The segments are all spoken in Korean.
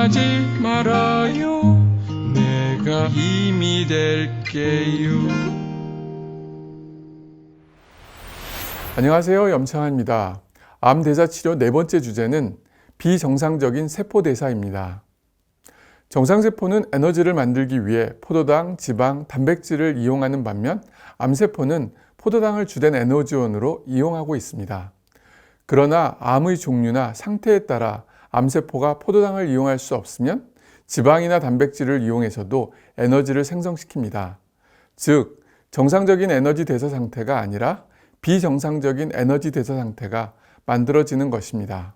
걱정하지 말아요. 내가 힘이 될게요. 안녕하세요. 염창환입니다. 암 대사 치료 네 번째 주제는 비정상적인 세포 대사입니다. 정상세포는 에너지를 만들기 위해 포도당, 지방, 단백질을 이용하는 반면 암세포는 포도당을 주된 에너지원으로 이용하고 있습니다. 그러나 암의 종류나 상태에 따라 암세포가 포도당을 이용할 수 없으면 지방이나 단백질을 이용해서도 에너지를 생성시킵니다. 즉, 정상적인 에너지 대사 상태가 아니라 비정상적인 에너지 대사 상태가 만들어지는 것입니다.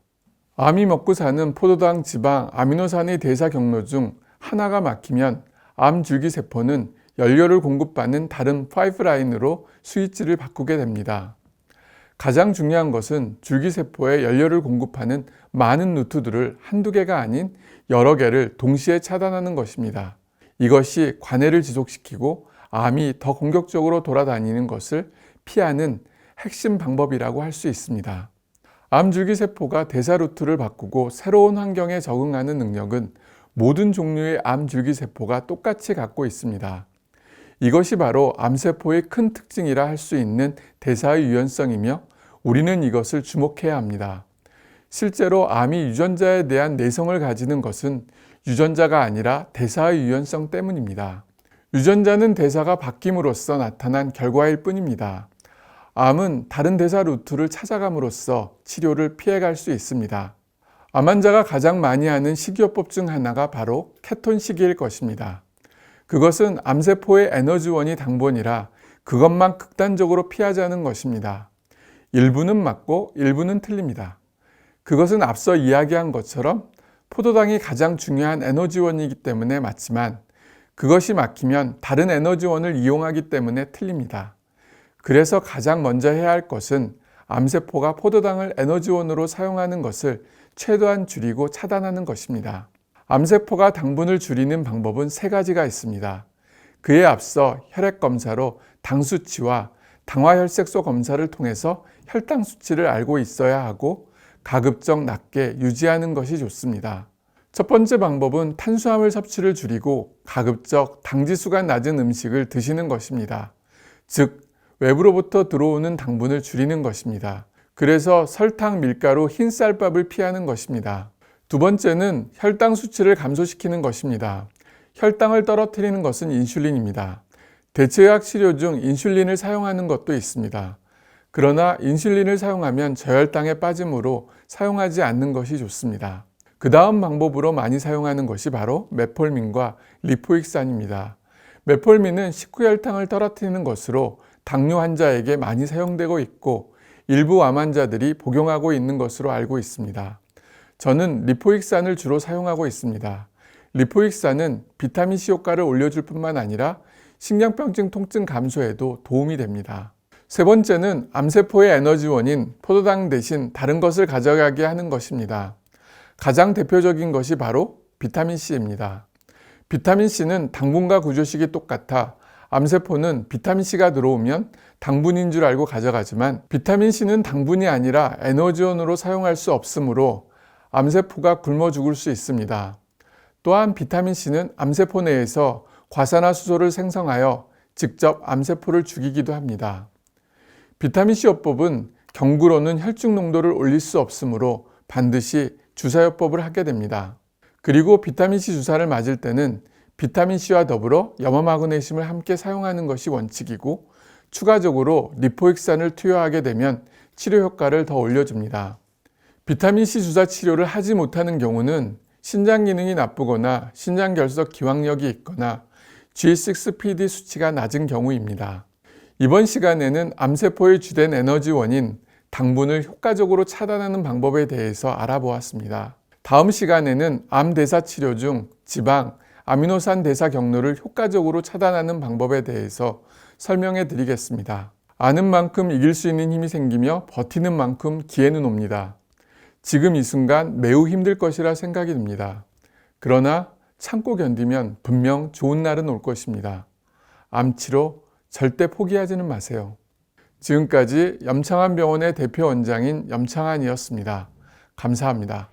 암이 먹고 사는 포도당, 지방, 아미노산의 대사 경로 중 하나가 막히면 암 줄기세포는 연료를 공급받는 다른 파이프라인으로 스위치를 바꾸게 됩니다. 가장 중요한 것은 줄기세포에 연료를 공급하는 많은 루트들을 한두 개가 아닌 여러 개를 동시에 차단하는 것입니다. 이것이 관해를 지속시키고 암이 더 공격적으로 돌아다니는 것을 피하는 핵심 방법이라고 할 수 있습니다. 암줄기세포가 대사 루트를 바꾸고 새로운 환경에 적응하는 능력은 모든 종류의 암줄기세포가 똑같이 갖고 있습니다. 이것이 바로 암세포의 큰 특징이라 할 수 있는 대사의 유연성이며 우리는 이것을 주목해야 합니다. 실제로 암이 유전자에 대한 내성을 가지는 것은 유전자가 아니라 대사의 유연성 때문입니다. 유전자는 대사가 바뀜으로써 나타난 결과일 뿐입니다. 암은 다른 대사 루트를 찾아감으로써 치료를 피해갈 수 있습니다. 암 환자가 가장 많이 하는 식이요법 중 하나가 바로 케톤식이일 것입니다. 그것은 암세포의 에너지원이 당분이라 그것만 극단적으로 피하자는 것입니다. 일부는 맞고 일부는 틀립니다. 그것은 앞서 이야기한 것처럼 포도당이 가장 중요한 에너지원이기 때문에 맞지만 그것이 막히면 다른 에너지원을 이용하기 때문에 틀립니다. 그래서 가장 먼저 해야 할 것은 암세포가 포도당을 에너지원으로 사용하는 것을 최대한 줄이고 차단하는 것입니다. 암세포가 당분을 줄이는 방법은 세 가지가 있습니다. 그에 앞서 혈액검사로 당 수치와 당화혈색소 검사를 통해서 혈당 수치를 알고 있어야 하고 가급적 낮게 유지하는 것이 좋습니다. 첫 번째 방법은 탄수화물 섭취를 줄이고 가급적 당지수가 낮은 음식을 드시는 것입니다. 즉, 외부로부터 들어오는 당분을 줄이는 것입니다. 그래서 설탕, 밀가루, 흰쌀밥을 피하는 것입니다. 두 번째는 혈당 수치를 감소시키는 것입니다. 혈당을 떨어뜨리는 것은 인슐린입니다. 대체의학 치료 중 인슐린을 사용하는 것도 있습니다. 그러나 인슐린을 사용하면 저혈당에 빠지므로 사용하지 않는 것이 좋습니다. 그 다음 방법으로 많이 사용하는 것이 바로 메폴민과 리포익산입니다. 메폴민은 식후혈당을 떨어뜨리는 것으로 당뇨 환자에게 많이 사용되고 있고 일부 암 환자들이 복용하고 있는 것으로 알고 있습니다. 저는 리포익산을 주로 사용하고 있습니다. 리포익산은 비타민C 효과를 올려줄 뿐만 아니라 심장병증 통증 감소에도 도움이 됩니다. 세 번째는 암세포의 에너지원인 포도당 대신 다른 것을 가져가게 하는 것입니다. 가장 대표적인 것이 바로 비타민C입니다. 비타민C는 당분과 구조식이 똑같아 암세포는 비타민C가 들어오면 당분인 줄 알고 가져가지만 비타민C는 당분이 아니라 에너지원으로 사용할 수 없으므로 암세포가 굶어 죽을 수 있습니다. 또한 비타민C는 암세포 내에서 과산화수소를 생성하여 직접 암세포를 죽이기도 합니다. 비타민C 요법은 경구로는 혈중 농도를 올릴 수 없으므로 반드시 주사요법을 하게 됩니다. 그리고 비타민C 주사를 맞을 때는 비타민C와 더불어 염화마그네슘을 함께 사용하는 것이 원칙이고 추가적으로 리포익산을 투여하게 되면 치료 효과를 더 올려줍니다. 비타민C 주사 치료를 하지 못하는 경우는 신장 기능이 나쁘거나 신장결석 기왕력이 있거나 G6PD 수치가 낮은 경우입니다. 이번 시간에는 암세포의 주된 에너지원인 당분을 효과적으로 차단하는 방법에 대해서 알아보았습니다. 다음 시간에는 암 대사 치료 중 지방, 아미노산 대사 경로를 효과적으로 차단하는 방법에 대해서 설명해 드리겠습니다. 아는 만큼 이길 수 있는 힘이 생기며 버티는 만큼 기회는 옵니다. 지금 이 순간 매우 힘들 것이라 생각이 듭니다. 그러나 참고 견디면 분명 좋은 날은 올 것입니다. 암치료 절대 포기하지는 마세요. 지금까지 염창환병원의 대표 원장인 염창환이었습니다. 감사합니다.